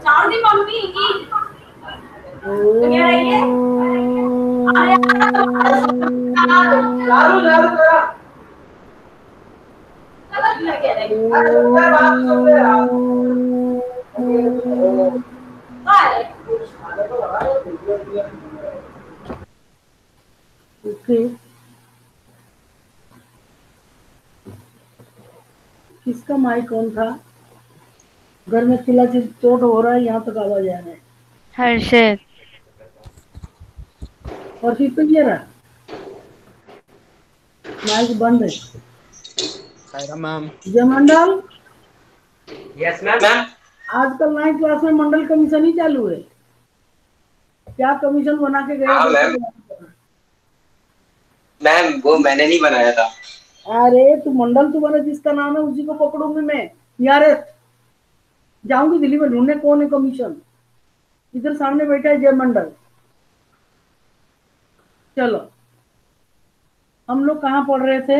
Sound दी mummy की तो क्या रही है अरे लालू लालू तेरा गलत लगे रही अरे तेरा बात सुन ले ओके किसका माइक ऑन था? घर में चिल्ला चोट हो रहा है, यहाँ तक आवाज आ रहा है। हर्षित और फिर तो ये रहा माइक बंद है। मैम। जय मंडल। Yes ma'am. आजकल 9th क्लास में मंडल कमीशन ही चालू है। क्या कमीशन बना के गए? हाँ मैम। मैम वो मैंने नहीं बनाया था। अरे तू मंडल तुम्हारा जिसका नाम है उसी को पकड़ूंगी मैं। यार जाऊंगी दिल्ली में ढूंढने कौन है कमीशन। इधर सामने बैठा है जय मंडल। चलो हम लोग कहाँ पढ़ रहे थे?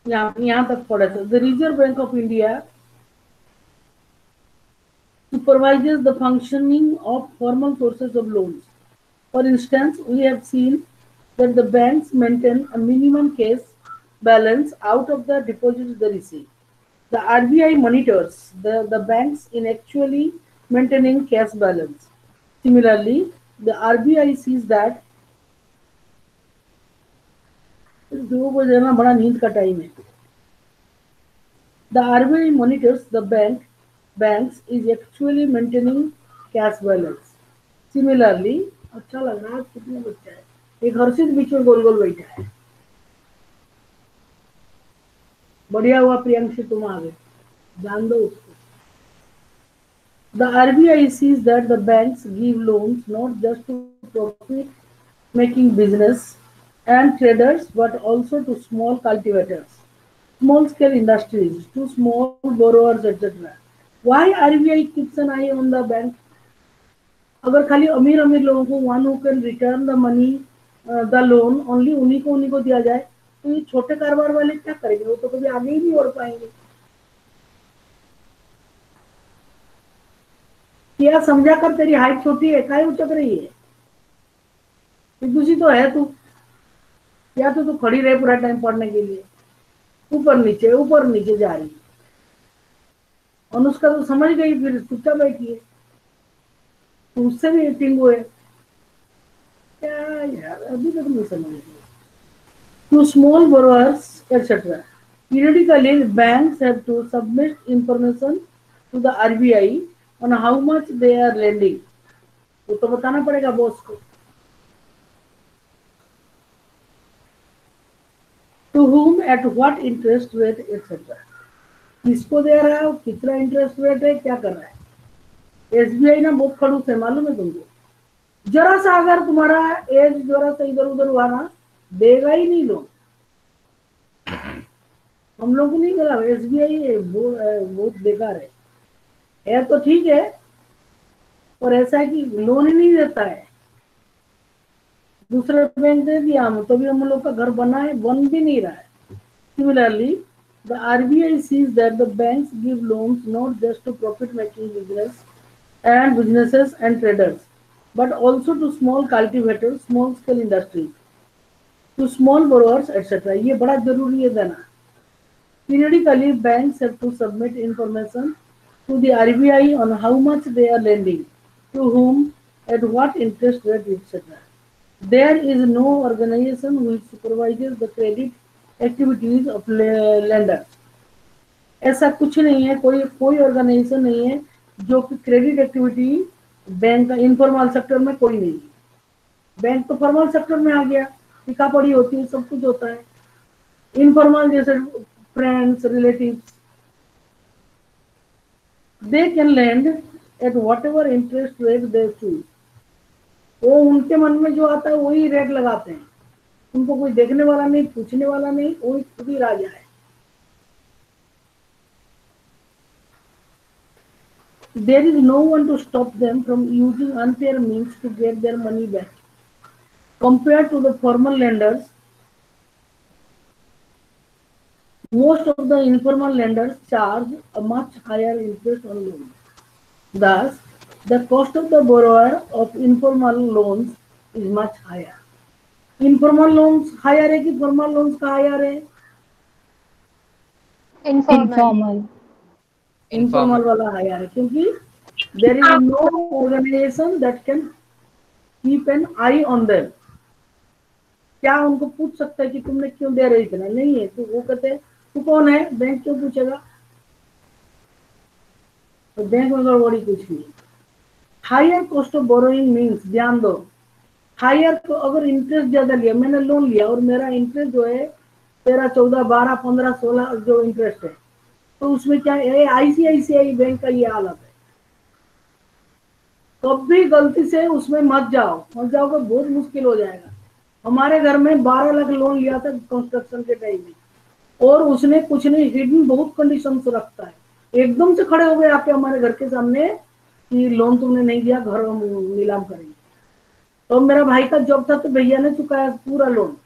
यहाँ तक पढ़े थे। The reserve bank of India supervises the functioning of formal sources of loans. For instance, we have seen that the banks maintain a minimum cash balance out of the deposits they receive. The RBI monitors the banks in actually maintaining cash balance. Similarly, the RBI sees that बड़ा नींद का time है. The RBI monitors the banks is actually maintaining cash balance. Similarly, अच्छा लग रहा है कितने बच्चा है. एक हर्षित बीच में गोल गोल बैठा है. बढ़िया हुआ प्रियंशी तुम आ गए. जान दो उसको. The RBI sees that the banks give loans not just to profit-making business and traders but also to small cultivators, small-scale industries, to small borrowers, etc. Why RBI keeps an eye on the bank? अगर खाली अमीर अमीर लोगों को one who can return the money, the loan only उन्हीं को दिया जाए तो ये छोटे कारोबार वाले क्या करेंगे? वो तो कभी आगे ही नहीं बढ़ पाएंगे. क्या समझा कर तेरी हाइट छोटी है काय उचक रही है? दूसरी तो है तू. या तो तू खड़ी रहे पूरा टाइम पढ़ने के लिए. ऊपर नीचे जा रही. अनुष्का तो समझ गई फिर चुपचाप बैठी है. तो उससे भी टिंगो है. क्या यार अभी तक नहीं समझ गई. To small borrowers, etc. Periodically, banks have to submit information to the RBI on how much they are lending. तो बताना पड़ेगा बॉस को. To whom, at what interest rate, etc. किसको दे रहा है, कितना इंटरेस्ट रेट है, क्या कर रहा है. एसबीआई ना बहुत खड़ूस है मालूम है तुमको. जरा सा अगर तुम्हारा एज जरा सा इधर उधर हुआ ना देगा ही नहीं लोन. हम लोग नहीं करा. एसबीआई बहुत बेकार है तो ठीक है और ऐसा है कि लोन ही नहीं देता है. दूसरे बैंक दे दिया हम तो भी हम लोग का घर बना है, बन भी नहीं रहा है. Similarly, the RBI sees that the banks give loans not just to profit-making businesses and traders, but also to small cultivators, small-scale industries, to small borrowers, etc. ये बड़ा जरूरी है देना. Periodically, banks have to submit information to the RBI on how much they are lending, to whom, at what interest rate, etc. There is no organization which supervises the credit activities of lenders. ऐसा कुछ नहीं है, कोई organisation नहीं है जो कि credit activity bank का इनफॉर्मल सेक्टर में कोई नहीं. बैंक तो फॉर्मल सेक्टर में आ गया, टिका पड़ी होती है, सब कुछ होता है. इनफॉर्मल जैसे friends relatives they can land at what ever interest rate they choose. वो उनके मन में जो आता है वही रेट लगाते हैं. उनको कोई देखने वाला नहीं, पूछने वाला नहीं, वही खुद ही राजा है. There is no one to stop them from using unfair means to get their money back. Compared to the formal lenders, most of the informal lenders charge a much higher interest on loans. Thus, the cost of the borrower of informal loans is much higher. Informal loans higher है कि formal loans का higher है? Informal. Informal वाला higher है क्योंकि there is no organization that can keep an eye on them. क्या उनको पूछ सकता है कि तुमने क्यों दे रहे इतना? नहीं है। तो वो कहते हैं तू कौन है, बैंक क्यों पूछेगा? तो बैंक में गड़बड़ी कुछ नहीं। Higher cost of borrowing means, ध्यान दो, हायर को अगर इंटरेस्ट ज्यादा लिया, मैंने लोन लिया और मेरा इंटरेस्ट जो है 13, 14, 12, 15, 16 जो इंटरेस्ट है, तो उसमें क्या है, आईसीआईसीआई बैंक का ये हालत है। कभी गलती से उसमें मत जाओगे बहुत मुश्किल हो जाएगा। हमारे घर में 12 लाख लोन लिया था कंस्ट्रक्शन के टाइम में, और उसने कुछ नहीं, हिडन बहुत कंडीशंस रखता है। एकदम से खड़े हो गए आके हमारे घर के सामने कि लोन तुमने नहीं दिया, घर हम नीलाम करेंगे। तो मेरा भाई का जॉब था तो भैया ने चुकाया पूरा loan.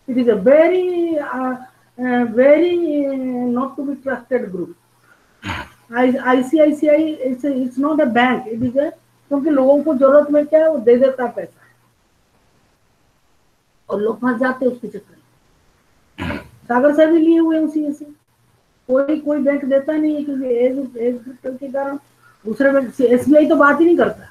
It is a very not to be trusted group. ICICI it's not a bank, it is a, क्योंकि लोगों को जरूरत में क्या है वो दे देता है पैसा, और लोग फंस जाते हैं उसके चक्कर में। सागर से भी लिए हुए उसी से, कोई बैंक देता नहीं है क्योंकि एज के कारण दूसरे बैंक, एसबीआई तो बात ही नहीं करता।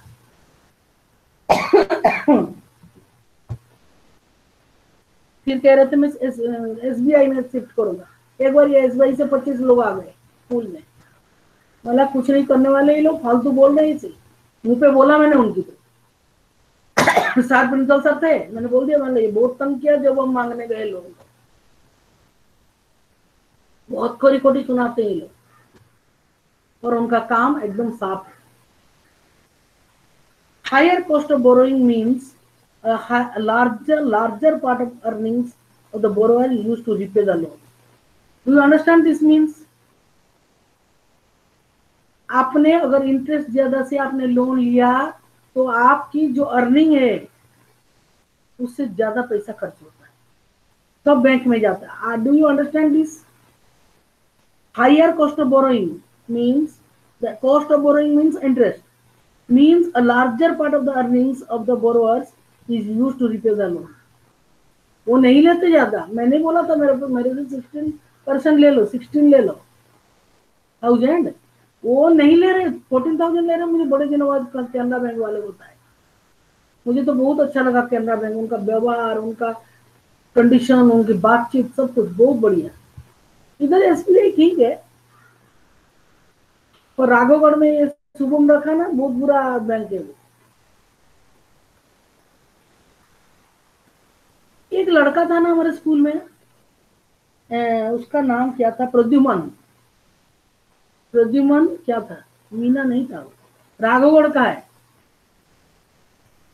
फिर कह रहे थे मैं एसबीआई में शिफ्ट करूंगा। एक बार ये एसबीआई से 25 लोग आ गए स्कूल में, मतलब कुछ नहीं करने वाले ये लोग, फालतू बोल रहे थे, मुंह पे बोला मैंने उनकी। तो सार प्रिंसिपल सर थे, मैंने बोल दिया, मैंने ये बहुत तंग किया जब हम मांगने गए लोगों को, बहुत खोरी खोटी सुनाते हैं ये लोग, और उनका काम एकदम साफ है। Higher cost of borrowing means larger part of earnings of the borrower is used to repay the loan. Do you understand this means? आपने अगर इंटरेस्ट ज्यादा से आपने लोन लिया तो आपकी जो अर्निंग है उससे ज्यादा पैसा खर्च होता है, सब बैंक में जाता है। Do you understand this? Higher cost of borrowing means, the cost of borrowing means interest, means a larger part of the earnings of the borrowers is used to repay the loan. वो नहीं लेते ज्यादा, मैंने बोला था मेरे से 16% ले लो, 16 ले लो 1000, वो नहीं ले रहे, 14,000 ले रहे। मुझे बड़े दिनों बाद कैनरा बैंक वाले बताए, मुझे तो बहुत अच्छा लगा कैनरा बैंक, उनका व्यवहार, उनका कंडीशन, उनकी बातचीत, सब कुछ बहुत बढ़िया। इधर एसबीआई ठीक है, और राघवगढ़ में शुभम रखा ना, बहुत बुरा बैंक है वो। एक लड़का था ना हमारे स्कूल में, उसका नाम क्या था, प्रद्युमन क्या था, मीना नहीं था, राघवगढ़ का है,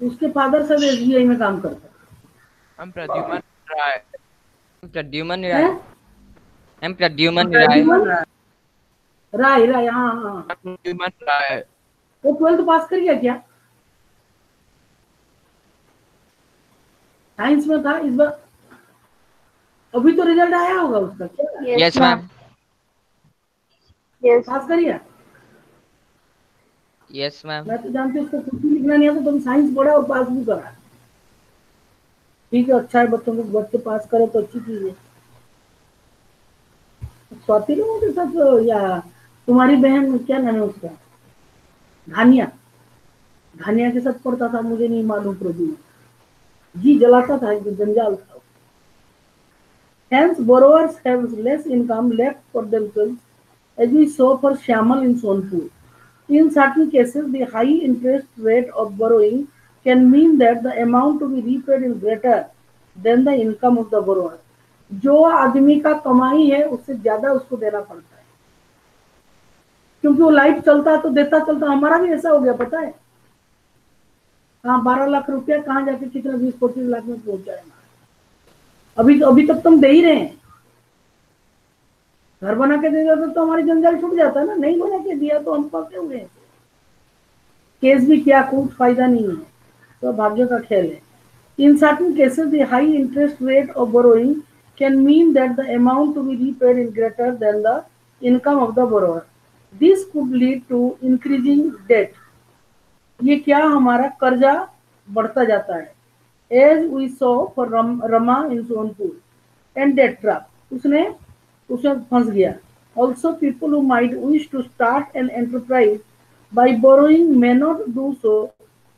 उसके फादर सब एसबीआई में काम करते हैं। हम प्रद्युमन राय, राय, हाँ, प्रद्युमन राय। वो 12th पास कर गया क्या? साइंस में था इस बार, अभी तो रिजल्ट आया होगा उसका क्या? यस मैम, पास कर गया? Yes ma'am. मैं तो जानती हूँ उसको कुछ भी लिखना नहीं आता, तुम साइंस पढ़ा और पास भी करा। ठीक है, अच्छा है, बच्चे पास करे तो अच्छी चीज है। स्वाति लोगों के साथ, या तुम्हारी बहन क्या नाम है उसका, धानिया के साथ पढ़ता था, मुझे नहीं मालूम। प्रदीप जी जलाता था, जंजाल था। Hence borrowers have less income left for themselves, as we saw for Shyamal in Sonpur. In certain cases, the high interest rate of borrowing can mean that the amount to be repaid is greater than the income of the borrower. जो आदमी का कमाई है उससे ज्यादा उसको देना पड़ता है, क्योंकि वो लाइफ चलता है तो देता चलता। हमारा भी ऐसा हो गया, पता है, कहाँ 12 लाख रुपया कहाँ जाके कितना 20-25 लाख में पहुंच जाएगा। अभी तक तुम दे ही रहे हैं, घर बना के दे देते तो हमारी जंजाल छूट जाता है ना, नहीं बना के दिया तो हम फंसे हुए हैं। केस भी किया, कोई फायदा नहीं है, तो भाग्य का खेल है। In certain cases, the high interest rate of borrowing can mean that the amount to be repaid is greater than the income of the borrower. This could lead to increasing debt. ये क्या, हमारा कर्जा बढ़ता जाता है। As we saw for Rama in Sonpur and debt trap. उसने उसमें फंस गया। Also, people who might wish to start an enterprise by borrowing may not do so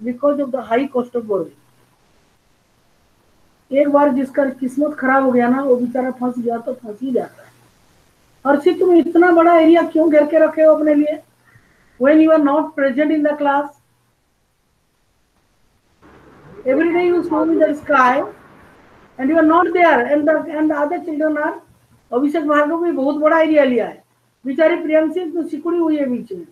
because of the high cost of borrowing. एक बार जिसका किस्मत खराब हो गया ना, वो बेचारा फंस गया तो फंस ही जाता है। हर्षित, तुम इतना बड़ा एरिया क्यों घेर के रखे हो अपने लिए? When you are not present in the class, every day you show me the sky and you are not there, and the other children are. अभिषेक भार्गव भी बहुत बड़ा एरिया लिया है, बेचारी प्रियंशी तो सिकुड़ी हुई है बीच में।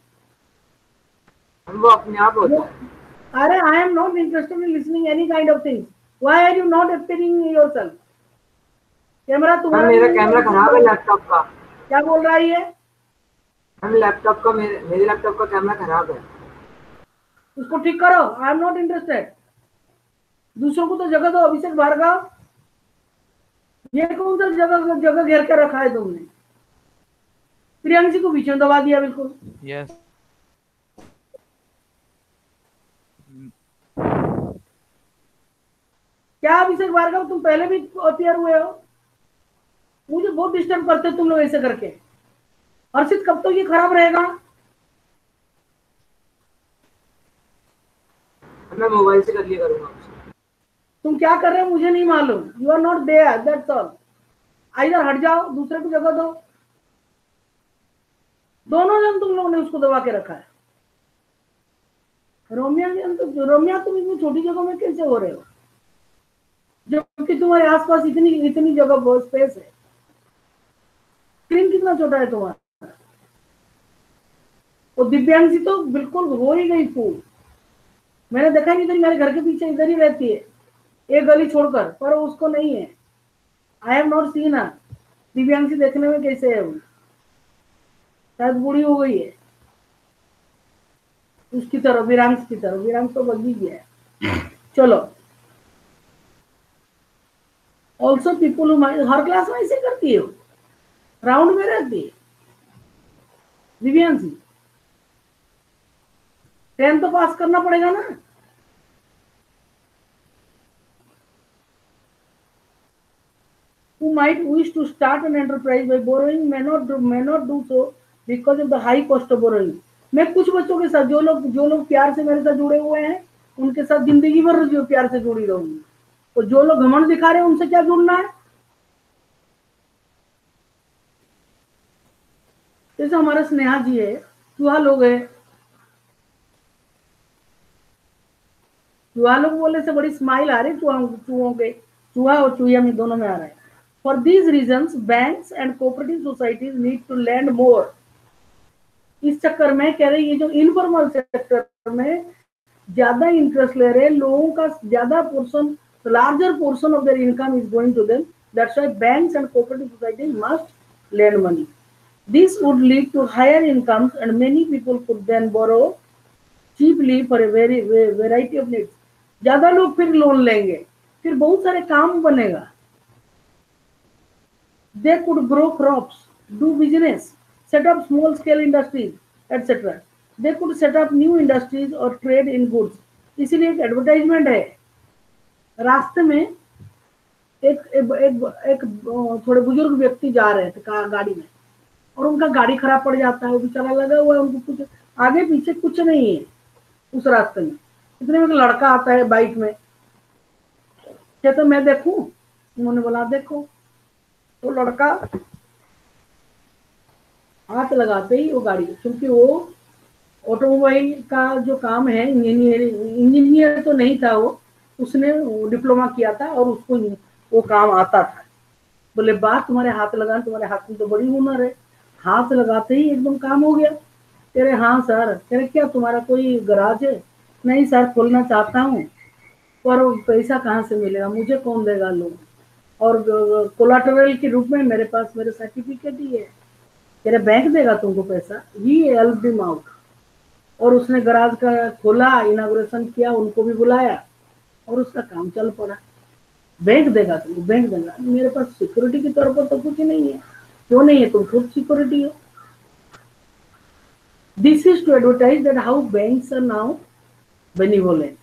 वो अपने आप होता है। अरे I am not interested in listening any kind of things. Why are you not appearing yourself? Camera तुम्हारा, मेरा कैमरा खराब है लैपटॉप का। क्या बोल रहा है ये? हम लैपटॉप का, मेरे लैपटॉप का कैमरा खराब है, उसको ठीक करो। आई एम नॉट इंटरेस्टेड। दूसरों को तो जगह दो। अभिषेक भार्गव, ये कौन सा जगह जगह घेर के रखा है तुमने? प्रियंशी को बीच में दबा दिया बिल्कुल। Yes. क्या अभिषेक भार्गव, तुम पहले भी अपियर हुए हो? मुझे बहुत डिस्टर्ब करते हो तुम लोग ऐसे करके। हर्षित, कब तक ये खराब रहेगा? मैं मोबाइल से कर लिया करूंगा। तुम क्या कर रहे हो मुझे नहीं मालूम। You are not there, that's all. इधर हट जाओ, दूसरे को जगह दो। दोनों जन तुम लोगों ने उसको दबा के रखा है। रोमिया, तुम इतनी छोटी जगह में कैसे हो रहे हो, जबकि तुम्हारे आसपास इतनी इतनी जगह बहुत स्पेस है। स्क्रीन कितना छोटा है तुम्हारा। और दिव्यांशी तो बिल्कुल हो ही गई फूल। मैंने देखा नहीं, इधर मेरे घर के पीछे इधर ही रहती है, एक गली छोड़कर, पर उसको नहीं है। आई हैव नॉट सीन हर। दिव्यांशी देखने में कैसे है वो? शायद बूढ़ी हो गई है। उसकी तरह, विरांश की तरह। विरांश तो बदली गया है। चलो, ऑल्सो पीपुल हर क्लास में ऐसे करती हो, राउंड में रहती है। दिव्यांशी, 10th तो पास करना पड़ेगा ना। Who might wish to start an enterprise by borrowing may not do so because of the high cost of borrowing. मैं कुछ बच्चों के साथ, जो लोग प्यार से मेरे साथ जुड़े हुए हैं, उनके साथ जिंदगी भर जो प्यार से जुड़ी रहूंगी। और जो लोग घमंड दिखा रहे हैं, उनसे क्या जुड़ना है? जैसे हमारे स्नेहा जी है, चूहा लोग है। चूहा लोग बोलने से बड़ी स्माइल आ रही चूहों के। चूहा और चूहिया में दोनों में आ रहा है। For these reasons, banks and cooperative societies need to lend more. इस चक्कर में कह रहे ये जो इनफॉर्मल सेक्टर में ज्यादा इंटरेस्ट ले रहे लोगों का, ज्यादा portion, larger portion of their income is going to them. That's why banks and cooperative societies must lend money. This would lead to higher incomes and many people could then borrow cheaply for a variety of needs. ज्यादा लोग फिर loan लेंगे, फिर बहुत सारे काम बनेगा। They could grow crops, do business, set up small scale industries, etc. They could set up new industries or trade in goods. इसीलिए एक एडवर्टाइजमेंट है। रास्ते में एक थोड़े बुजुर्ग व्यक्ति जा रहे थे गाड़ी में, और उनका गाड़ी खराब पड़ जाता है। वो बेचारा लगा हुआ है, उनको कुछ आगे पीछे कुछ नहीं है उस रास्ते में। इतने में एक लड़का आता है बाइक में, कहते तो मैं देखूं। उन्होंने बोला देखो। तो लड़का हाथ लगाते ही वो गाड़ी, क्योंकि वो ऑटोमोबाइल का जो काम है, इंजीनियर तो नहीं था वो, उसने डिप्लोमा किया था और उसको वो काम आता था। बोले बात तुम्हारे हाथ लगा, तुम्हारे हाथ में तो बड़ी हुनर है। हाथ लगाते ही एकदम काम हो गया। कह रहे हाँ सर। कह रहे क्या तुम्हारा कोई गराज है? नहीं सर, खोलना चाहता हूँ, पर पैसा कहाँ से मिलेगा, मुझे कौन देगा लोन, और कोलाटरल के रूप में मेरे पास मेरे सर्टिफिकेट ही है। कह रहे बैंक देगा तुमको पैसा? ही हेल्प हिम आउट। और उसने गराज का खोला, इनाग्रेशन किया, उनको भी बुलाया और उसका काम चल पड़ा। बैंक देगा तुमको, बैंक देगा। मेरे पास सिक्योरिटी के तौर पर तो कुछ नहीं है। क्यों नहीं है? तुम खुद सिक्योरिटी हो। This is to advertise that how banks are now benevolent.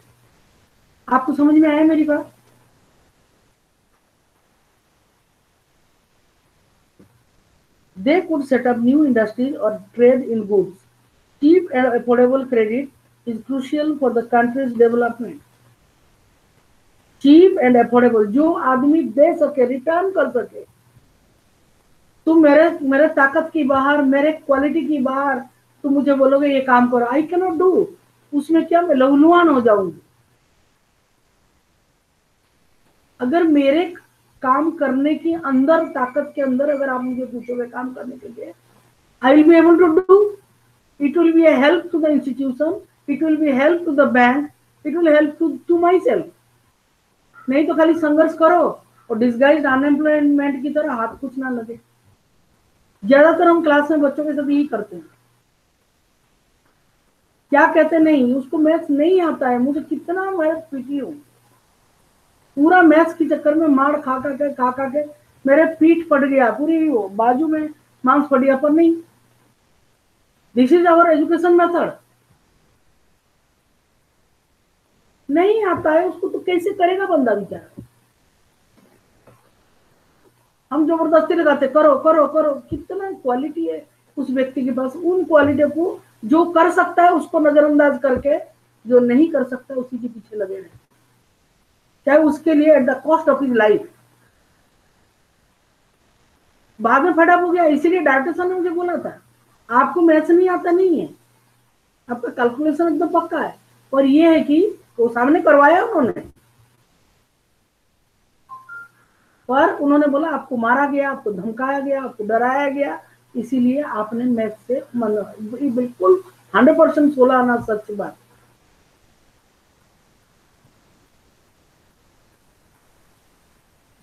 आपको समझ में आया मेरी बात? They could set up new industries or trade in goods. Cheap and affordable credit is crucial for the country's development. Cheap and affordable, जो आदमी दे सके, return कर सके। तुम मेरे ताकत की बाहर, मेरे क्वालिटी की बाहर तुम मुझे बोलोगे ये काम करो, आई कैन नॉट डू। उसमें क्या मैं लहूलुहान हो जाऊंगी। अगर मेरे काम करने के अंदर, ताकत के अंदर अगर आप मुझे पूछोगे काम करने के लिए, I will be able to do. It will be a help to the institution, it will be help to the bank, it will help to myself. नहीं तो खाली संघर्ष करो और डिस्गाइज्ड अनएम्प्लॉयमेंट की तरह हाथ कुछ ना लगे। ज्यादातर हम क्लास में बच्चों के साथ यही करते हैं। क्या कहते नहीं, उसको मैथ्स नहीं आता है। मुझे कितना मैथ्स पीटी हूँ, पूरा मैथ्स के चक्कर में मार खा के मेरे पीठ फट गया, पूरी वो बाजू में मांस फट गया। पर नहीं, this is our education method. नहीं आता है उसको तो कैसे करेगा बंदा बेचारा। हम जबरदस्ती लगाते, करो करो करो। कितना क्वालिटी है उस व्यक्ति के पास, उन क्वालिटी को जो कर सकता है उसको नजरअंदाज करके जो नहीं कर सकता उसी के पीछे लगे रहे, चाहे उसके लिए at the cost of his life. बाद में फटाप हो गया। इसीलिए डॉक्टर साहब ने मुझे बोला था, आपको मैथ्स नहीं आता नहीं है, आपका कैलकुलेशन एकदम पक्का है, और ये है कि वो सामने करवाया उन्होंने, पर उन्होंने बोला आपको मारा गया, आपको धमकाया गया, आपको डराया गया, इसीलिए आपने मैथ से मन। बिल्कुल 100% 16 आना सच बात।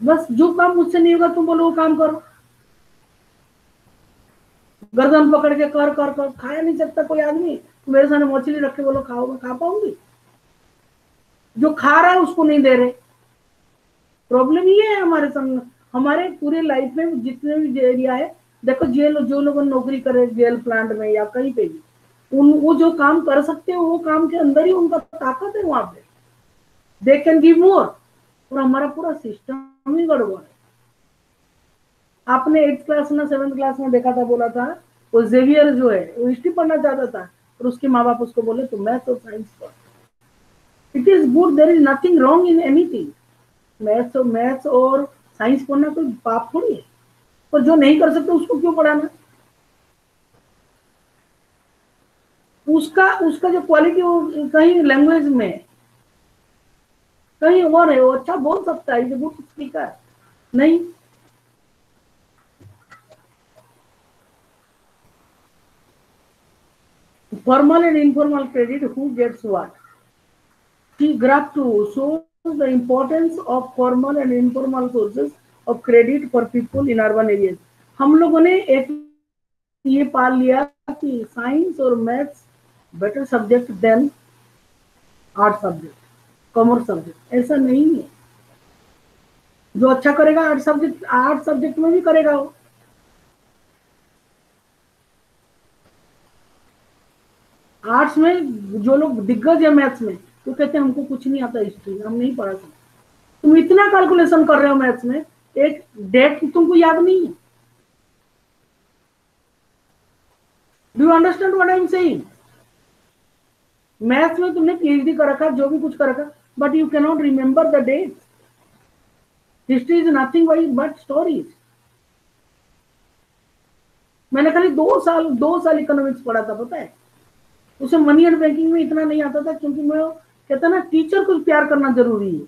बस जो काम मुझसे नहीं होगा तुम बोलो वो काम करो, गर्दन पकड़ के कर कर कर। खाया नहीं सकता कोई आदमी, मेरे सामने मछली रख के बोलो खाओ, मैं खा पाऊंगी? जो खा रहा है उसको नहीं दे रहे। प्रॉब्लम ये है हमारे सामने, हमारे पूरे लाइफ में जितने भी एरिया है। देखो जेल, जो लोग नौकरी करे जेल प्लांट में या कहीं पे भी, वो जो काम कर सकते हैं वो काम के अंदर ही उनका ताकत है। वहां पे दे कैन गिव मोर, और हमारा पूरा सिस्टम ही गड़बड़ है। आपने 8th क्लास में 7th क्लास में देखा था, बोला था वो जेवियर जो है वो हिस्ट्री पढ़ना चाहता था, और उसके माँ बाप उसको बोले तो मैथ्स और साइंस पढ़। It is good, there is nothing wrong in anything. Maths और साइंस पढ़ना कोई पाप थोड़ी है, पर जो नहीं कर सकते उसको क्यों पढ़ाना? उसका जो क्वालिटी कहीं लैंग्वेज में कहीं और है, वो अच्छा बोल सकता है, इज गुड स्पीकर। नहीं, formal and informal credit, who gets what? Graph 2 shows the importance of formal and informal sources of credit for people in urban areas. हम लोगों ने एक ये पाल लिया कि साइंस और maths better subject than art subject, commerce subject. ऐसा नहीं है। जो अच्छा करेगा आर्ट सब्जेक्ट में भी करेगा वो। आर्ट्स में जो लोग दिग्गज है मैथ्स में, वो कहते हैं हमको कुछ नहीं आता, हिस्ट्री हम नहीं पढ़ा सकते। तुम इतना कैलकुलेशन कर रहे हो मैथ्स में, एक डेट तुमको याद नहीं है। Do you understand what I am saying? Maths में तुमने पीएचडी कर रखा, जो भी कुछ कर रखा, but you can not remember the date. History is nothing but stories. मैंने खाली 2 साल इकोनॉमिक्स पढ़ा था, पता है? उसे मनी एंड बैंकिंग में इतना नहीं आता था, क्योंकि मैं कहता ना टीचर को प्यार करना जरूरी है।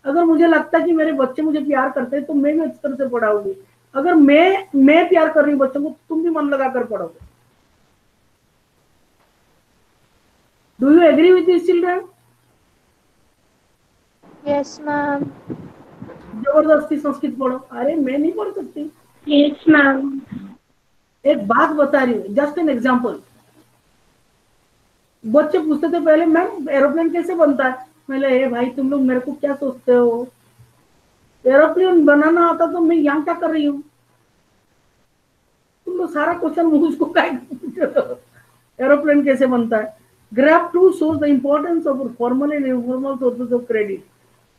अगर मुझे लगता है कि मेरे बच्चे मुझे प्यार करते हैं तो मैं भी अच्छी तरह से पढ़ाऊंगी। अगर मैं प्यार कर रही हूँ बच्चों को, तुम भी मन लगाकर पढ़ोगे। Do you agree with this children? Yes ma'am. जबरदस्ती संस्कृत पढ़ो? अरे मैं नहीं पढ़ सकती। Yes ma'am. एक बात बता रही हूँ, जस्ट एन एग्जाम्पल। बच्चे पूछते थे पहले, मैम एरोप्लेन कैसे बनता है? मैंने, हे भाई तुम लोग मेरे को क्या सोचते हो, एरोप्लेन बनाना आता तो मैं यहाँ क्या कर रही हूँ? तुम लोग सारा क्वेश्चन मुझको क्या पूछ रहे हो? एरोप्लेन कैसे बनता है? Graph 2 shows the importance of formal and informal sources of credit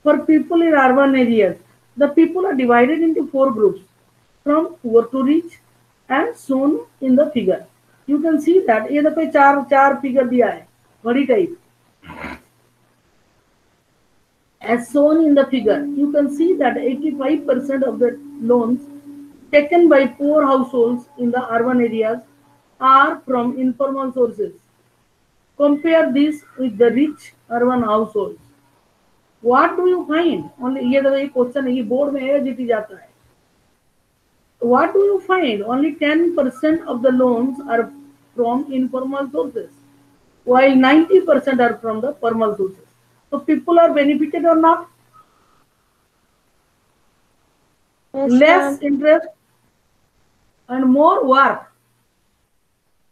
for people in urban areas. The people are divided into 4 groups from poor to rich and shown in the figure. You can see that ये देखो चार figure दिया है घड़ी type. As shown in the figure, you can see that 85% of the loans taken by poor households in the urban areas are from informal sources. Compare this with the rich urban households. What do you find? Only ये तो एक question है, ये board में है जीती जाता है. What do you find? Only 10% of the loans are from informal sources, while 90% are from the formal sources. So people are benefited or not? Yes, Less ma'am. interest and more work.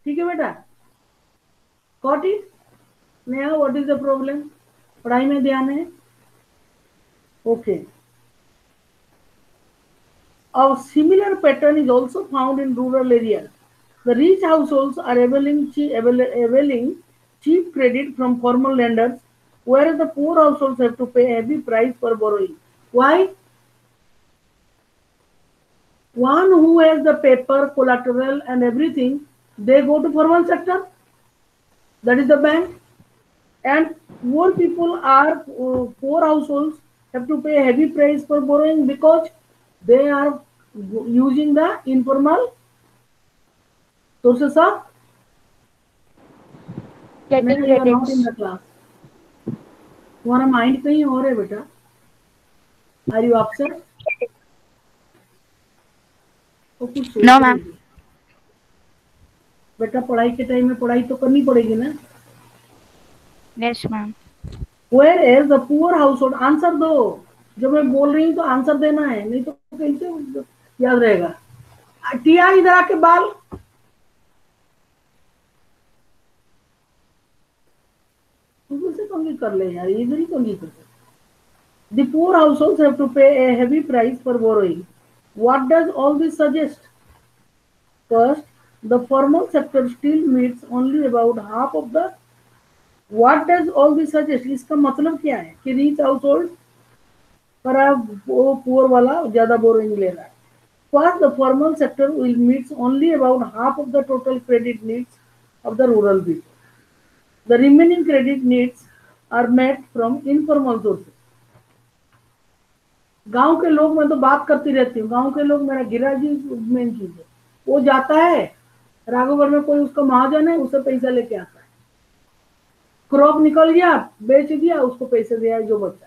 ठीक है बेटा? Got it? Neha, what is the problem? पढ़ाई में ध्यान है? Okay. A similar pattern is also found in rural areas. The rich households are availing cheap credit from formal lenders, whereas the poor households have to pay a heavy price for borrowing. Why? One who has the paper, collateral, and everything, they go to formal sector. That is the bank. And poor people are poor households have to pay a heavy price for borrowing because they are using the informal sources of Getting you are not in credits. the class. तुम्हारा mind कहीं और है बेटा. Are you upset? तो कुछ सोच No, रही ma'am. है. बेटा पढ़ाई के टाइम में पढ़ाई तो करनी पड़ेगी ना. Yes, ma'am. Whereas the poor household, answer दो. जब मैं बोल रही हूँ तो आंसर देना है, नहीं तो कैसे याद रहेगा? टिया इधर आके बाल. से कंप्लीट कर ले यार, इधर ही कंप्लीट कर. The poor households have to pay a heavy price for borrowing. What does all this suggest? First, the formal sector still meets only about half of the. What does all this suggest? इसका मतलब क्या है कि rich household पर वो poor वाला ज्यादा borrowing ले रहा है. First, the formal sector will meet only about half of the total credit needs of the rural people. The remaining credit needs are met from informal sources. गांव के लोग, मैं तो बात करती रहती हूँ, गांव के लोग मेरा गिराजी मेन चीज है. वो जाता है राघवगढ़ में, कोई उसका महाजन है, उससे पैसा लेके आता है. क्रॉप निकल गया, बेच दिया, उसको पैसे दिया जो बचा.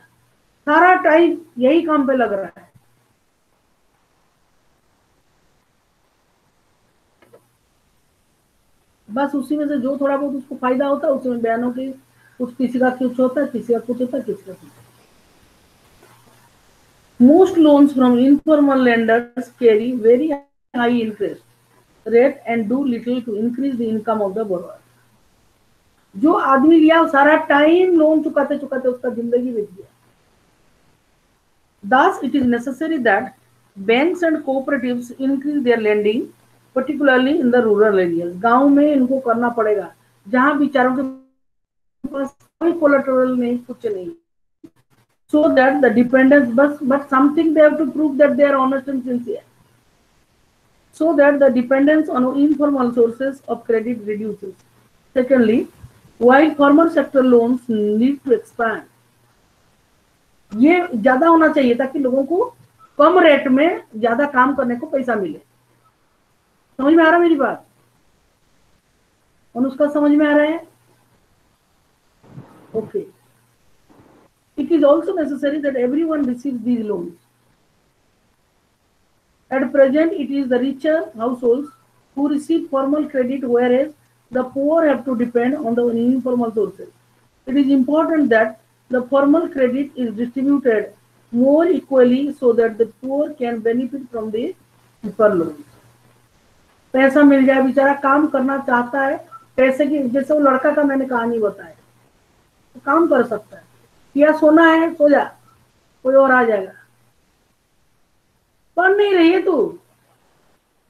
सारा टाइम यही काम पे लग रहा है. बस उसी में से जो थोड़ा बहुत उसको फायदा होता है उसमें बयानों की, कुछ किसी का कुछ होता है, किसी का कुछ होता है, किसी का कुछ. Most loans from informal lenders carry very high interest rate and do little to increase the income of the borrower. जो आदमी लिया सारा टाइम लोन चुकाते चुकाते उसका जिंदगी बीत गया. Thus, it is necessary that banks and cooperatives increase their lending, particularly in the rural areas. गांव में इनको करना पड़ेगा, जहां बेचारों के पास कोई कोलेटरल नहीं, कुछ नहीं. So that the dependence, but something they have to prove that they are honest and sincere. So that the dependence on informal sources of credit reduces. Secondly, while formal sector loans need to expand, ये ज्यादा होना चाहिए ताकि लोगों को कम rate में ज्यादा काम करने को पैसा मिले. समझ में आ रहा है मेरी बात? और उसका समझ में आ रहा है? Okay. It is also necessary that everyone receives these loans. At present, it is the richer households who receive formal credit, whereas the poor have to depend on the informal sources. It is important that the formal credit is distributed more equally so that the poor can benefit from the cheaper loans. पैसा मिल जाए, बेचारा काम करना चाहता है पैसे की, जैसे वो लड़का का मैंने कहानी बताया, तो काम कर सकता है, या सोना है सो जा, कोई और आ जाएगा, पढ़ नहीं रही है तू,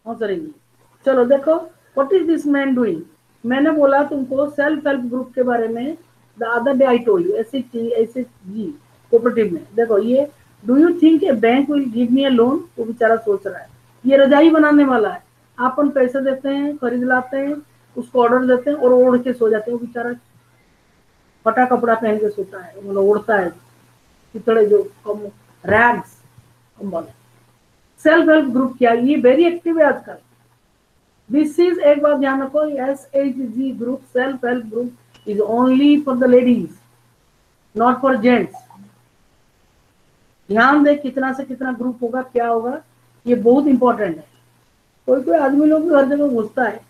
करेंगी। चलो देखो, what is this man doing. मैंने बोला तुमको सेल्फ हेल्प ग्रुप के बारे में, the other day I told you, ऐसे जी कोऑपरेटिव में। देखो ये, do you think A bank will give me A loan, वो बेचारा सोच रहा है, ये रजाई बनाने वाला है, अपन पैसे देते हैं, खरीद लाते हैं, उसको ऑर्डर देते हैं और ओढ़ के सो जाते हैं, वो बेचारा फटा कपड़ा पहन के सोता है, मतलब ओढ़ता है पितड़े जो रैग्स कंबल। सेल्फ हेल्प ग्रुप क्या, ये वेरी एक्टिव है आजकल। दिस इज, एक बात ध्यान रखो, SHG group, self help group is only for the ladies, not for gents. ध्यान दे कितना से कितना ग्रुप होगा, क्या होगा, ये बहुत इंपॉर्टेंट है। कोई कोई आदमी लोग भी हर जगह घुसता है।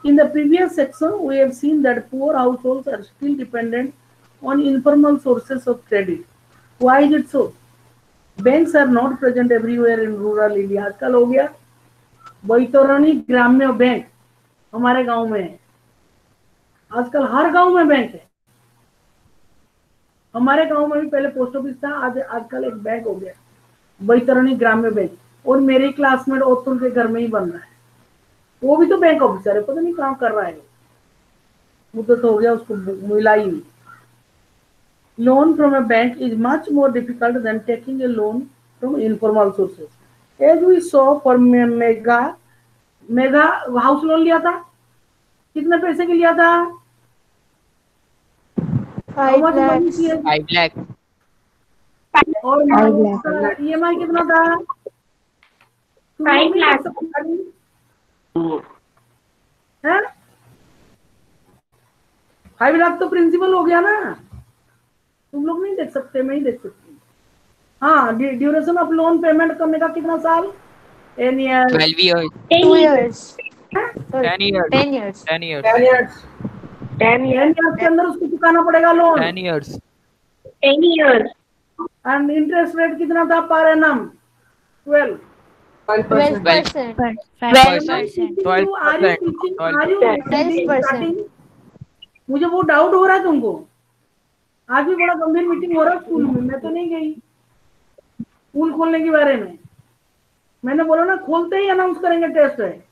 In the previous section, we have seen that poor households are still dependent on informal sources of credit. Why is it so? Banks are not present everywhere in rural India. आजकल हो गया बैतरणी ग्राम्य बैंक हमारे गांव में है, आजकल हर गांव में बैंक है। हमारे गांव में भी पहले पोस्ट ऑफिस था, आजकल एक बैंक हो गया बैतरणी ग्राम्य बैंक, और मेरे क्लासमेट ओतुल के घर में ही बन रहा है, वो भी तो बैंक ऑफिसर है, पता नहीं काम कर रहा है, मुद्दत तो हो गया उसको मिला ही नहीं। Loan from a bank is much more difficult than taking a loan from informal sources. As we saw for mega house loan लिया था, कितने पैसे के लिया था? 5 lakhs. 5 lakh. और 5 lakh. EMI कितना था? 5 lakh. है 5 लाख तो प्रिंसिपल हो गया ना, तुम लोग नहीं देख सकते, मैं ही देख सकती हूँ। हाँ, ड्यूरेशन ऑफ लोन पेमेंट करने का कितना साल? 10 years. 12 years. 2 years. 10 years. 10 years. 10 years. 10 years. 10 years के अंदर उसको चुकाना पड़ेगा loan. 10 years. 10 years. And interest rate कितना था पर एनम? 12. 12%. 12%. 12%. मुझे वो डाउट हो रहा है तुमको। आज भी बड़ा गंभीर मीटिंग हो रहा है स्कूल में, मैं तो नहीं गई स्कूल खोलने के बारे में। मैंने बोला ना, खोलते ही अनाउंस करेंगे टेस्ट है।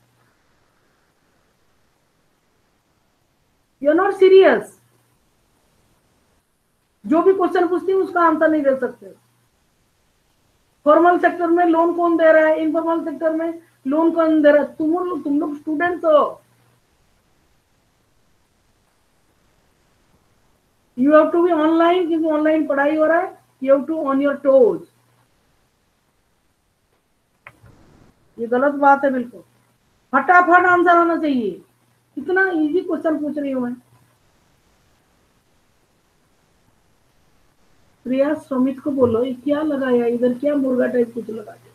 You are not serious. जो भी क्वेश्चन पूछती हूँ उसका आंसर नहीं दे सकते। फॉर्मल सेक्टर में लोन कौन दे रहा है, इनफॉर्मल सेक्टर में लोन कौन दे रहा है? तुम लोग स्टूडेंट्स हो। You have to be online, क्योंकि ऑनलाइन पढ़ाई हो रहा है। You have to on your toes. ये गलत बात है बिल्कुल। फटाफट आंसर आना चाहिए। कितना इजी क्वेश्चन पूछ रही हूं मैं। प्रिया सुमित को बोलो, ये क्या लगाया इधर, क्या मुर्गा टाइप कुछ लगा दिया।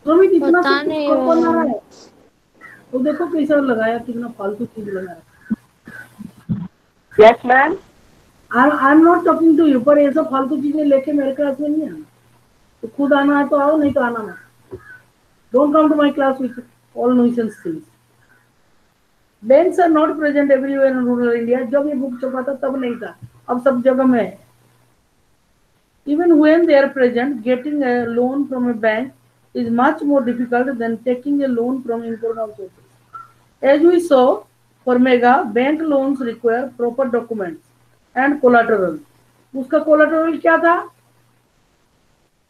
सुमित इतना पता सब कुछ नहीं कर बना रहा है, तो देखो कैसा लगाया, कितना फालतू चीज लगाया। Yes, ma'am. I am not talking to you, पर ये सब फालतू चीजें लेके मेरे क्लास में नहीं आना। तो खुद आना है तो आओ, नहीं तो आना मत। Don't come to my class with all nonsense things. Banks are not present everywhere in rural India. जब ये बुक छपा था तब नहीं था, अब सब जगह में है। Even when they are present, getting a loan from a bank is much more difficult than taking a loan from informal sources. As we saw, for mega bank loans require proper documents and collateral. उसका collateral क्या था?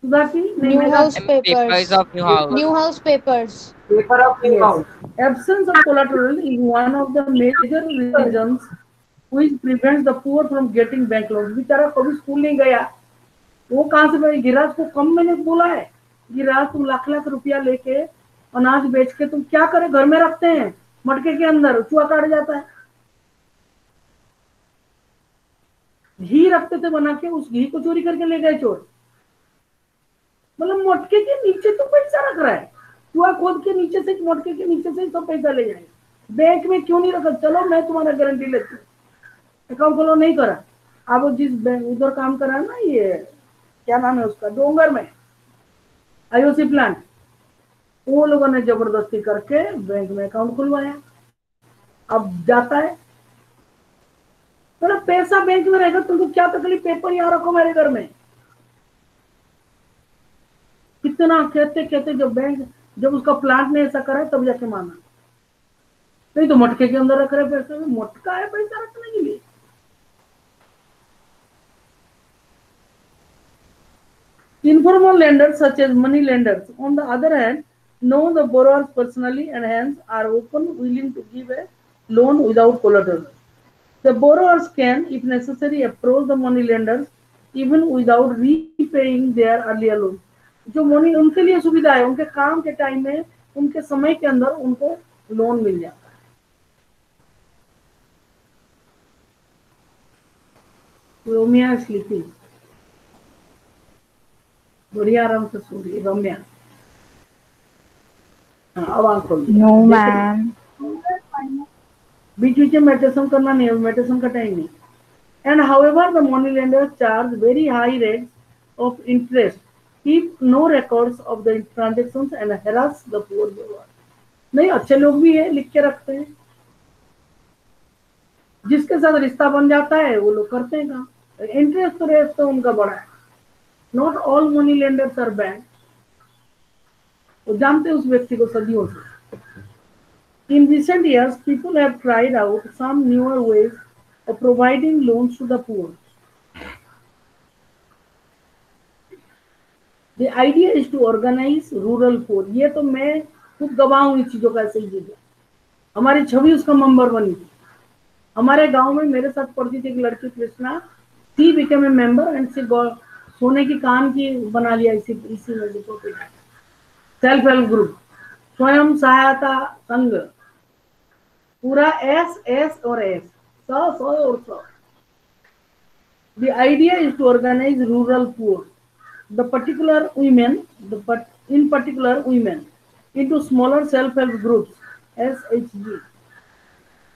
सुधाकी? New house Papers papers. of new house. New house papers. Paper of new house. Absence of collateral is one of the major reasons which prevents the poor from getting bank loans. बेचारा कभी school नहीं गया, वो कहाँ से भाई? Garage को कम मैंने बोला है, गिराज तुम लाख लाख रुपया लेके अनाज बेच के तुम क्या करे? घर में रखते हैं मटके के अंदर, चूहा काट जाता है। घी रखते थे बना के, उस घी को चोरी करके ले गए चोर। मतलब मटके के नीचे तो पैसा रख रहा है, चूहा खोद के नीचे से, मटके के नीचे से सब पैसा ले जाएगा। बैंक में क्यों नहीं रखा? चलो मैं तुम्हारा गारंटी लेती हूँ, अकाउंट खोलो, नहीं करा। अब जिस उधर काम करा ना, ये क्या नाम है उसका, डोंगर में IOC प्लांट, वो लोगों ने जबरदस्ती करके बैंक में अकाउंट खुलवाया। अब जाता है, थोड़ा पैसा बैंक में रहेगा, तुमको क्या तकलीफ, पेपर यहाँ रखो मेरे घर में। कितना कहते कहते जब उसका प्लांट ने ऐसा करा तब जाके माना, नहीं तो मटके के अंदर रख रहे पैसे, मटका है पैसा रखने के लिए। Informal lenders such as money lenders, on the other hand, know the borrowers personally and hence are often willing to give a loan without collateral. The borrowers can, if necessary, approach the money lenders even without repaying their earlier loan. जो money उनके लिए सुविधा है, उनके काम के time में, उनके समय के अंदर उनको लोन मिल जाता है। रोमिया स्लीपिंग, बढ़िया आराम से सो रही रम्या। हाँ, अब आंख खोल No, ma'am. बीच बीच में मेडिटेशन करना नहीं है, मेडिटेशन का टाइम नहीं। And however the money lenders charge very high rates of interest, keep no records of the transactions and harass the poor borrower. नहीं, अच्छे लोग भी है, लिख के रखते हैं, जिसके साथ रिश्ता बन जाता है वो लोग करते हैं काम। इंटरेस्ट रेट तो उनका बड़ा है। Not all money lenders are bad, वो जानते हैं उस व्यक्ति को सदियों से। In recent years, people have tried out some newer ways of providing loans to the poor. The idea is to organize rural poor. ये तो मैं खुद गवाह हूँ इन चीजों का, ऐसे ही चीजें। हमारी छवि उसका मेंबर बनी थी। हमारे गांव में मेरे साथ पढ़ती थी एक लड़की Krishna, she became a member and she सोने की कान की बना लिया इसी में सेल्फ हेल्प ग्रुप, स्वयं सहायता संघ, पूरा एस एस और एस, सौ और सौ। The idea is to organize rural poor, in particular women, into smaller self-help groups, SHG,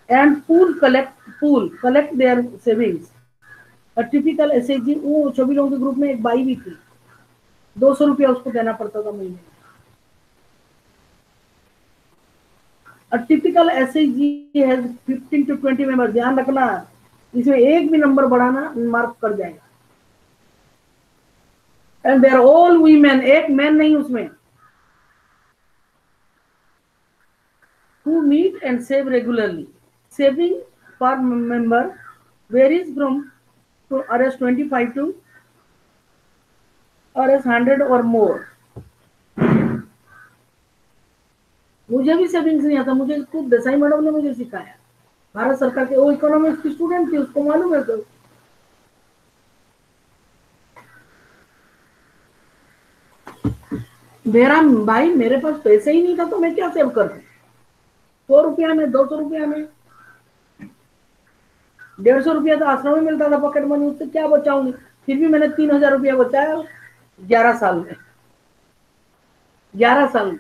and collect their savings. A typical SHG, वो सभी लोगों के ग्रुप में एक बाई भी थी, 200 रुपया उसको देना पड़ता था महीने। A typical SHG has 15 to 20 members. ध्यान रखना, इसमें एक भी नंबर बढ़ाना मार्क कर जाएगा। And they are all women, एक मैन नहीं उसमें। Who meet and save regularly. Saving per member varies from Rs 25 to Rs 100 or more. मुझे भी सेविंग्स नहीं आता, मुझे खुद देसाई मैडम ने मुझे सिखाया, भारत सरकार के, वो इकोनॉमिक्स की स्टूडेंट थी, उसको मालूम है। तो मेरा भाई, मेरे पास पैसे ही नहीं था तो मैं क्या सेव करती, 100 रुपया में, 200 रुपया में, 150 रुपया तो आश्रम में मिलता था पॉकेट मनी, उससे क्या बचाऊंगी। फिर भी मैंने 3000 रुपया बचाया 11 साल में। 11 साल में,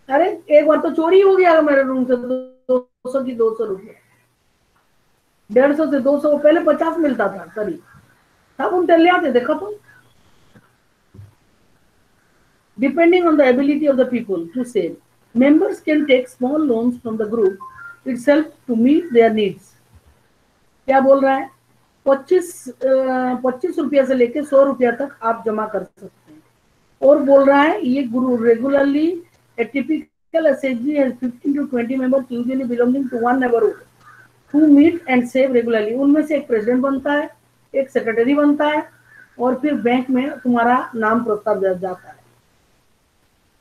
अरे एक बार तो चोरी हो गया मेरे रूम से 200 की 200 रुपये, 150 से 200, पहले 50 मिलता था करीब, तब उन ले आते, देखा तो। Depending on the ability of the people to save, members can take small loans from the group itself to meet their needs. क्या बोल रहा है, 25 रुपया से लेके 100 रुपया तक आप जमा कर सकते हैं। और बोल रहा है ये group regularly, a typical SHG has 15 to 20 members usually belonging to one neighborhood who meet and save regularly. उनमें से एक प्रेसिडेंट बनता है, एक सेक्रेटरी बनता है, और फिर बैंक में तुम्हारा नाम प्रस्ताव जाता है।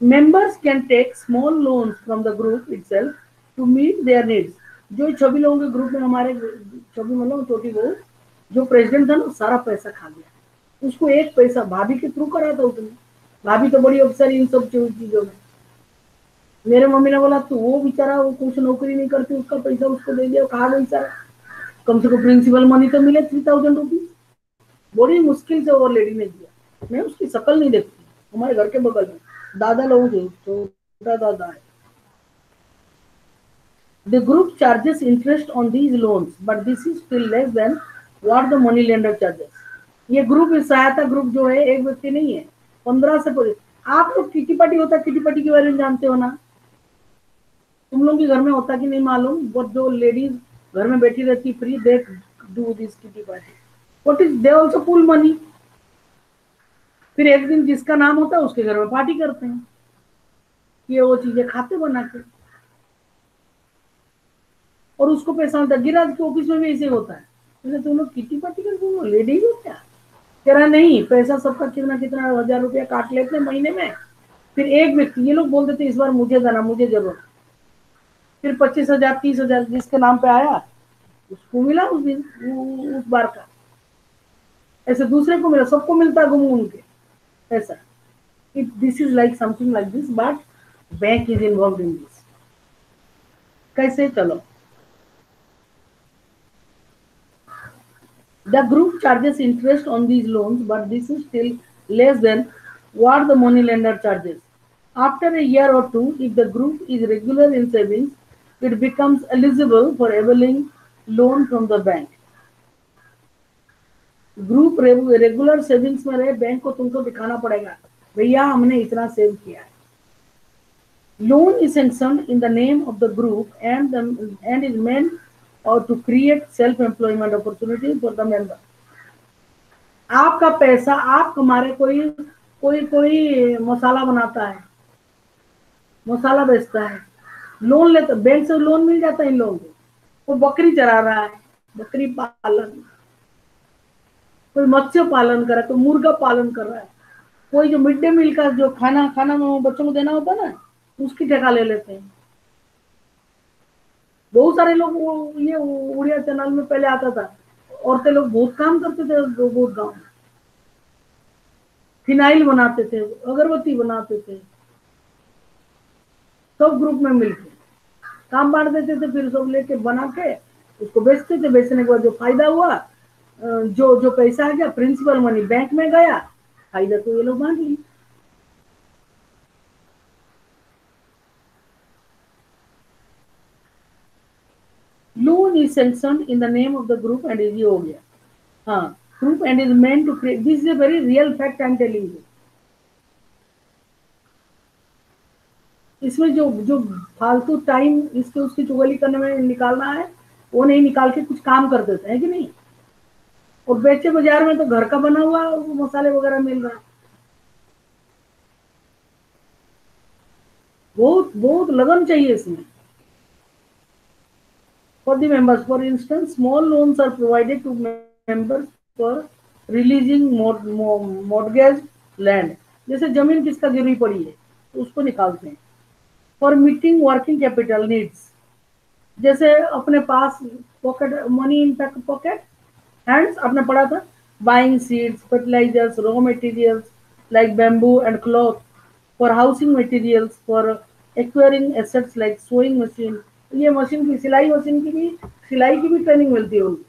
Members can take small loans from the group itself to meet their needs. जो छवि लोगों के ग्रुप में, हमारे छवि मतलब छोटी बहू, जो प्रेसिडेंट था ना, सारा पैसा खा गया, उसको एक पैसा भाभी के थ्रू करा था उसने। भाभी तो बड़ी अफसर इन सब चीजों में। मेरे मम्मी ने बोला तू वो बेचारा, वो कुछ नौकरी नहीं करती, उसका पैसा उसको दे दिया, कहा गई सारा, कम से कम प्रिंसिपल मनी तो मिले 3000 रुपीज। बड़ी मुश्किल से वो लेडी ने दिया। मैं उसकी शक्ल नहीं देखती, हमारे घर के बगल में दादा लोगों के छोटा दादा है। The group charges interest on these loans, but this is still less than what the money lender charges. ये ग्रुप, सहायता ग्रुप जो है, एक व्यक्ति नहीं है, 15 से पूरे। आप लोग किटी पार्टी होता है, किटी पार्टी के बारे में जानते हो ना, तुम लोग के घर में होता कि नहीं मालूम, बट जो लेडीज घर में बैठी रहती free, they do this kitty party, what is, they also pull money. फिर एक दिन जिसका नाम होता है उसके घर में पार्टी करते हैं, ये वो चीजें खाते बना के, और उसको पैसा मिलता है। गिराज के ऑफिस में भी ऐसे होता है, मैंने तुम लोग किटी पार्टी करते हो, लेडीज हो क्या? कह रहा नहीं, पैसा सबका कितना कितना 1000 रुपया काट लेते हैं महीने में। फिर एक व्यक्ति, ये लोग बोल देते इस बार मुझे देना, मुझे जरूर। फिर 25,000 30,000 जिसके नाम पे आया उसको मिला उस दिन, उस बार का। ऐसे दूसरे को मिला, सबको मिलता घूम घूम के ऐसा। This is like something like this, but bank is involve in this. कैसे? चलो, the group charges interest on these loans, but this is still less than what the money lender charges. After a year or two, if the group is regular in savings, it becomes eligible for availing loan from the bank. Group regular savings में रहे, bank को तुमको दिखाना पड़ेगा भैया हमने इतना save किया है। Loan is sanctioned in the name of the group and is meant और to create self employment opportunity for the member. आपका पैसा आप कमा रहे, कोई कोई कोई मसाला बनाता है, मसाला बेचता है, लोन लेता, बैंक से लोन मिल जाता है इन लोगों को। वो बकरी चरा रहा है, बकरी पालन, कोई मत्स्य पालन कर रहा है, कोई मुर्गा पालन कर रहा है, कोई जो मिड डे मील का जो खाना खाना बच्चों को देना होता है ना, उसकी ठेका ले लेते हैं। बहुत सारे लोग, ये उड़िया चैनल में पहले आता था, औरतें लोग बहुत काम करते थे, बहुत गांव में फिनाइल बनाते थे, अगरबत्ती बनाते थे, सब ग्रुप में मिलकर काम बांट देते थे। फिर सब लेके बना के उसको बेचते थे। बेचने के बाद जो फायदा हुआ, जो जो पैसा आ गया, प्रिंसिपल मनी बैंक में गया, फायदा तो ये लोग बांट लिए। Loan is sanctioned in the name of the group and easy हो गया। हाँ, group and is meant to create, this is a very real fact I am telling you. इसमें जो जो फालतू टाइम इसके उसकी चुगली करने में निकालना है, वो नहीं निकाल के कुछ काम कर देते हैं कि नहीं। और बेचे बाजार में तो घर का बना हुआ मसाले वगैरह मिल रहा है। बहुत बहुत लगन चाहिए इसमें। For the members, for instance, small loans are provided to members for releasing mortgage land. जैसे जमीन किसका गिरवी पड़ी है तो उसको निकालते हैं। For meeting working capital needs, जैसे अपने पास pocket money in pocket hands आपने पढ़ा था, buying seeds, fertilisers, raw materials like bamboo and cloth, for housing materials, for acquiring assets like sewing machine. ये मशीन की, सिलाई मशीन की भी, सिलाई की भी ट्रेनिंग मिलती है उनको,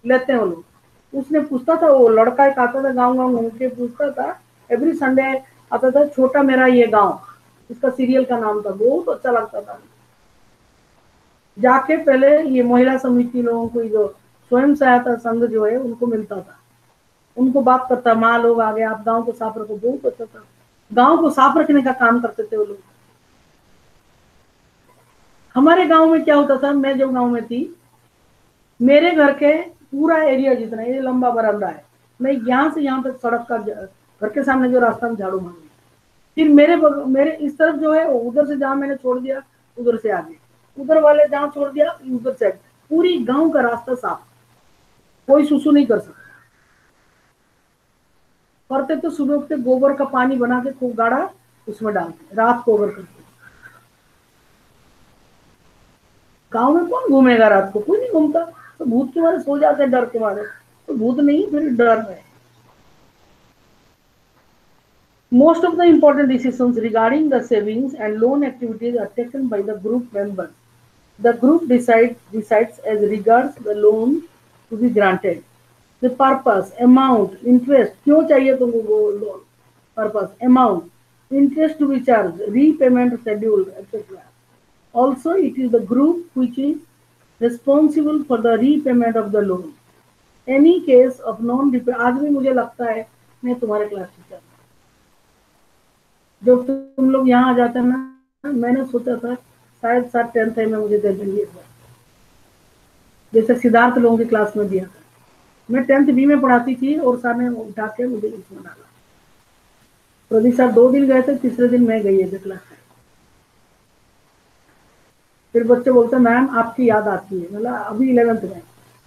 लेते हैं वो लोग। उसने पूछता था, वो लड़का एक आता था गाँव गाँव घूम के पूछता था, एवरी संडे आता था, छोटा मेरा ये गाँव, इसका सीरियल का नाम था, बहुत अच्छा लगता था। जाके पहले ये महिला समिति लोगों को, जो स्वयं सहायता संघ जो है उनको मिलता था, उनको बात करता, माँ लोग आ गए, आप गांव को साफ रखो। बहुत अच्छा था, गांव को साफ रखने का काम करते थे वो लोग। हमारे गांव में क्या होता था, मैं जब गांव में थी, मेरे घर के पूरा एरिया जितना, ये लंबा बरामदा है, मैं यहाँ से यहाँ तक सड़क का, घर के सामने जो रास्ता में झाड़ू मारूंगी, फिर मेरे इस तरफ जो है, उधर से जहाँ मैंने छोड़ दिया उधर से आगे, उधर वाले जहाँ छोड़ दिया उधर से, पूरी गांव का रास्ता साफ, कोई सुसु नहीं कर सकता। करते तो सुबह उठते गोबर का पानी बना के खूब गाढ़ा उसमें डालते, रात को ओवर करते। गांव में कौन घूमेगा रात को, कोई नहीं घूमता, तो भूत के मारे सो जाते हैं, डर के मारे। तो भूत नहीं, फिर डर है। Most of the important decisions regarding the savings and loan activities are taken by the group members. The group decides as regards the loan to be granted, the purpose, amount, interest, क्यों चाहिए तुमको वो loan, purpose, amount, interest to be charged, repayment schedule, etc. Also, it is the group which is responsible for the repayment of the loan. Any case of non-repayment, आज भी मुझे लगता है मैं तुम्हारे क्लास टीचर, जब तुम लोग यहाँ आ जाते हैं ना, मैंने सोचा था शायद सर 10th में मुझे दे देंगे एक बार, जैसे सिद्धार्थ लोगों की क्लास में दिया था। मैं 10th बी में पढ़ाती थी और सर ने उठा के मुझे इसमें डाला। प्रदीप सर 2 दिन गए थे, तीसरे दिन मैं गई है क्लास में। फिर बच्चे बोलते मैम आपकी याद आती है, मतलब अभी 11th में।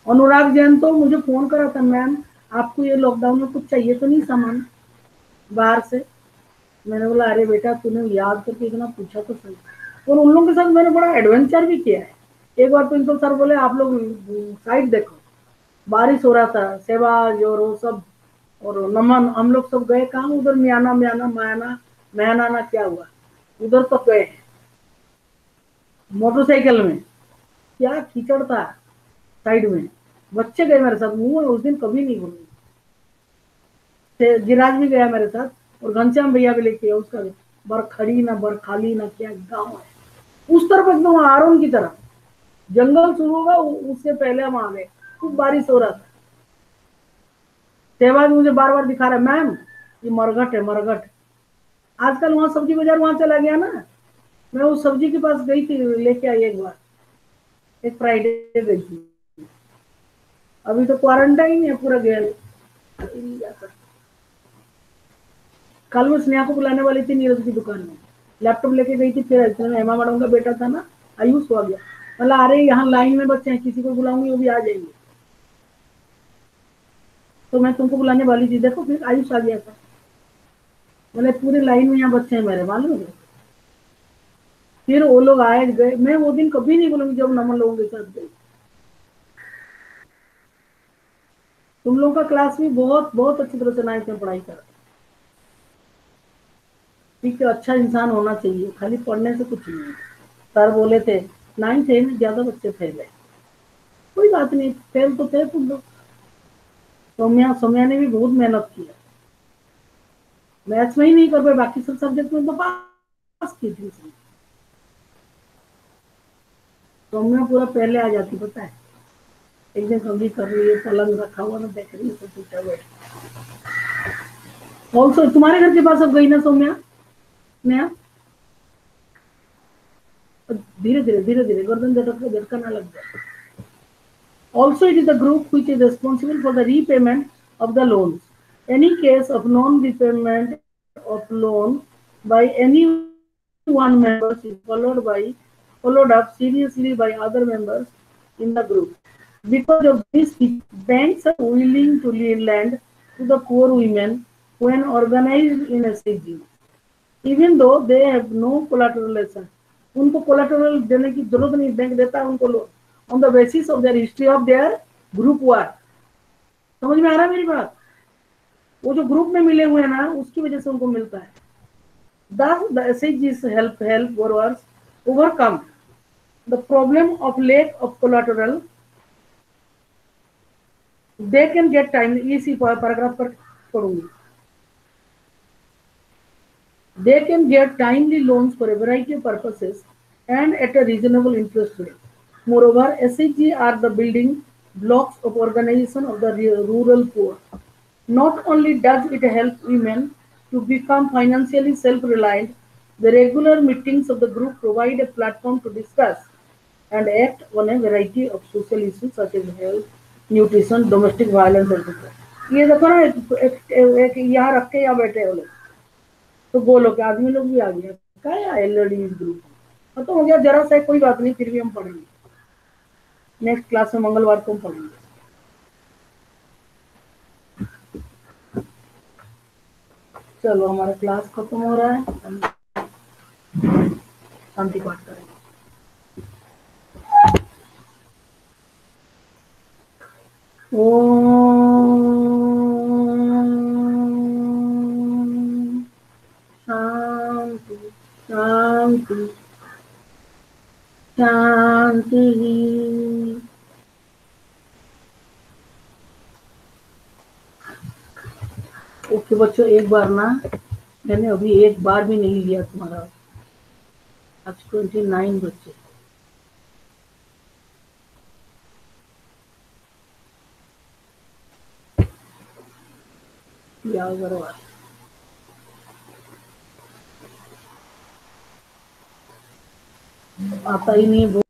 अनुराग जैन तो मुझे फोन करा था, मैम आपको ये लॉकडाउन में कुछ चाहिए तो नहीं सामान बाहर से। मैंने बोला अरे बेटा तूने याद करके इतना पूछा तो सही। और उन लोगों के साथ मैंने बड़ा एडवेंचर भी किया है। एक बार प्रिंसिपल सर बोले आप लोग साइड देखो, बारिश हो रहा था, सहवाज और वो सब और नमन, हम लोग सब गए कहाँ उधर, म्याना म्याना मायाना महनाना क्या हुआ, उधर तक गए मोटरसाइकिल में। क्या कीचड़ था साइड में, बच्चे गए मेरे साथ। मुंह उस दिन कभी नहीं भूलूंगी। गिराज भी गया मेरे साथ और घनश्याम भैया भी लेके गया। उसका बरखड़ी ना बरखाली ना क्या गांव है उस तरफ, एकदम आरोन की तरफ जंगल शुरू होगा, उससे पहले हम आ गए। खूब बारिश हो रहा था। सहवाज मुझे बार बार दिखा रहा है मैम ये मरघट है मरघट। आजकल वहां सब्जी बाजार वहां चला गया ना, मैं उस सब्जी के पास गई थी, लेके आई एक बार, एक फ्राइडे गई थी। अभी तो क्वारंटाइन है पूरा गया। कल मैं स्नेहा को बुलाने वाली थी नीरज की दुकान में, लैपटॉप लेके गई थी। फिर हेमा मैडम का बेटा था ना आयुष, हो गया। मतलब अरे यहाँ लाइन में बच्चे हैं, किसी को बुलाऊंगी वो भी आ जाएंगे। तो मैं तुमको बुलाने वाली थी, देखो फिर आयुष आ गया था। मतलब पूरे लाइन में यहाँ बच्चे हैं मेरे, मालूम है। फिर वो लोग आए गए। मैं वो दिन कभी नहीं बोलूंगी जब नमन लोगों के साथ गई। तुम लोगों का क्लास भी बहुत बहुत अच्छी तरह से 9th में पढ़ाई कर। ठीक है, अच्छा इंसान होना चाहिए, खाली पढ़ने से कुछ नहीं है। सर बोले थे 9th में ज्यादा बच्चे फेल है, कोई बात नहीं, फेल तो थे तुम लोग। सौम्या ने भी बहुत मेहनत किया, मैथ्स में ही नहीं कर पाए, बाकी सब सब्जेक्ट में तो पास की थी। सौम्या पूरा पहले आ जाती, पता है। एक दिन सब्जी कर रही है, पलंग रखा हुआ ना, देख रही है तो पूछा बैठ। ऑल्सो तुम्हारे घर के पास अब गई ना सौम्या नया, धीरे धीरे गर्दन झटका ना लग जाए। Also, it is the group which is responsible for the repayment of the loans. Any case of non-repayment of loan by any one member is followed up seriously by other members in the group. Because of this, banks are willing to lend to the poor women when organized in SHG, even though they have no collateralization. उनको collateral देने की जरूरत नहीं, bank देता है उनको loan on the basis of their history of their group work. समझ में आ रहा है मेरी बात? वो जो ग्रुप में मिले हुए हैं ना, उसकी वजह से उनको मिलता है। Thus, the SHGs help borrowers overcome the problem of lack of collateral. They can get time, इसी पैराग्राफ पर पढ़ूंगी। They can get timely loans for a variety of purposes and at a reasonable interest rate. Moreover, SHG are the building blocks of organization of the rural poor. Not only does it help women to become financially self-reliant, the regular meetings of the group provide a platform to discuss and act on a variety of social issues such as health, nutrition, domestic violence, etc. ये देखो ना, एक यहाँ रख के यहाँ बैठे हो लोग, तो बोलो कि आदमी लोग भी आ गया। क्या है लेडीज ग्रुप खत्म हो गया जरा सा, कोई बात नहीं, फिर भी हम पढ़ेंगे नेक्स्ट क्लास में, मंगलवार को हम पढ़ेंगे। चलो हमारा क्लास खत्म हो रहा है, शांति पाठ करेंगे। ओम शांति शांति शांति। ओके बच्चों, एक बार ना, मैंने अभी एक बार भी नहीं लिया तुम्हारा। आज 29 बच्चे, या बराबर। आता ही नहीं है।